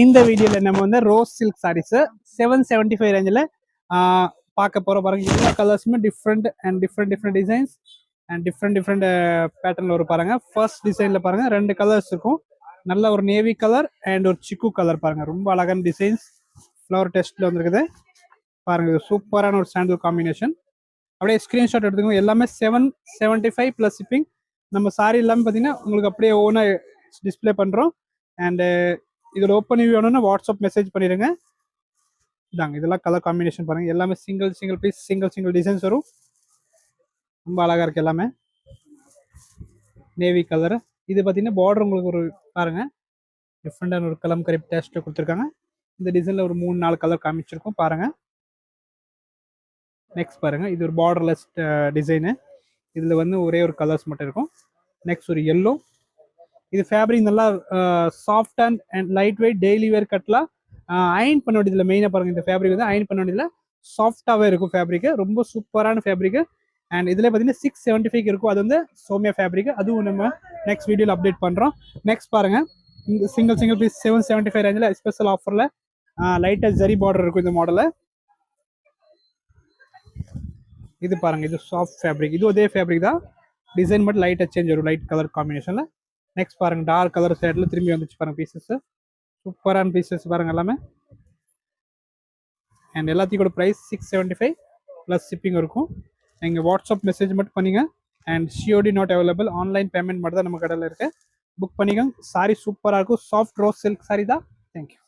இந்த வீடியோல நம்ம வந்து ரோஸ் சில்க் சாரீஸ் 775 ரேஞ்சில் பார்க்க போகிறோம். பாருங்க, எல்லா கலர்ஸுமே different and different designs and different பேட்டர்னில் ஒரு பாருங்க. ஃபர்ஸ்ட் டிசைனில் பாருங்க 2 கலர்ஸ் இருக்கும். நல்ல ஒரு நேவி கலர் அண்ட் ஒரு சிக்கு கலர் பாருங்க. ரொம்ப அழகான டிசைன்ஸ் ஃப்ளவர் டெஸ்ட்ல வந்துருக்குது பாருங்க. சூப்பரான ஒரு சாண்டில் காம்பினேஷன். அப்படியே ஸ்க்ரீன்ஷாட் எடுத்துக்கோங்க. எல்லாமே 775 ப்ளஸ் ஷிப்பிங். நம்ம சாரி எல்லாமே பார்த்தீங்கன்னா உங்களுக்கு அப்படியே ஓனாக டிஸ்பிளே பண்ணுறோம். அண்டு இதோட ஓப்பன் வியூ வேணும்னா வாட்ஸ்அப் மெசேஜ் பண்ணிடுங்க. இதாங்க, இதெல்லாம் கலர் காம்பினேஷன் பாருங்க. எல்லாமே சிங்கிள் பீஸ் சிங்கிள் டிசைன்ஸ் வரும். ரொம்ப அழகா இருக்கு. எல்லாமே நேவி கலர். இது பார்த்தீங்கன்னா பார்டர் உங்களுக்கு ஒரு பாருங்க டிஃப்ரெண்டான ஒரு கலம்கரி டேஸ்ட் கொடுத்துருக்காங்க. இந்த டிசைனில் ஒரு 3-4 கலர் காமிச்சிருக்கோம் பாருங்க. நெக்ஸ்ட் பாருங்க, இது ஒரு பார்டர்லெஸ் டிசைனு. இதில் வந்து ஒரே ஒரு கலர்ஸ் மட்டும் இருக்கும். நெக்ஸ்ட் ஒரு எல்லோ. இது ஃபேப்ரிக் நல்லா soft and light weight daily வேர் கட்டலாம். அயன் பண்ண வேண்டியதில்லை. மெயினாக பாருங்க, இந்த ஃபேப்ரிக் வந்து அயன் பண்ண வேண்டியதில்லை. சாஃப்டாகவே இருக்கும் ஃபேப்ரிக்கு. ரொம்ப சூப்பரான ஃபேப்ரிக்கு. அண்ட் இதில் பார்த்தீங்கன்னா 675 இருக்கும். அது வந்து சோமியா ஃபேப்ரிக். அதுவும் நம்ம நெக்ஸ்ட் வீடியோவில் அப்டேட் பண்ணுறோம். நெக்ஸ்ட் பாருங்க, இந்த சிங்கிள் பீஸ் 775 ரேஞ்சில் ஸ்பெஷல் ஆஃபரில் லைட்டாக ஜரி பார்டர் இருக்கும் இந்த மாடலில். இது பாருங்க, இது சாஃப்ட் ஃபேப்ரிக். இது அதே ஃபேப்ரிக் தான், டிசைன் மட்டும் லைட்டாக சேஞ்ச் வரும் லைட் கலர் காம்பினேஷனில். நெக்ஸ்ட் பாருங்க, டார்க் கலர் சைடில் திரும்பி வந்துச்சு பாருங்க பீசஸ். சூப்பரான பீசஸ் பாருங்க எல்லாமே. அண்ட் எல்லாத்தையும் கூட ப்ரைஸ் 675 ப்ளஸ் ஷிப்பிங் இருக்கும். நீங்கள் வாட்ஸ்அப் மெசேஜ் மட்டும் பண்ணிங்க. And COD not available. Online payment மட்டும் தான் நம்ம கடையில் இருக்குது. புக் பண்ணிக்கோங்க. சாரி சூப்பராக இருக்கும். சாஃப்ட் ரோஸ் சில்க் சாரி தான். தேங்க்யூ.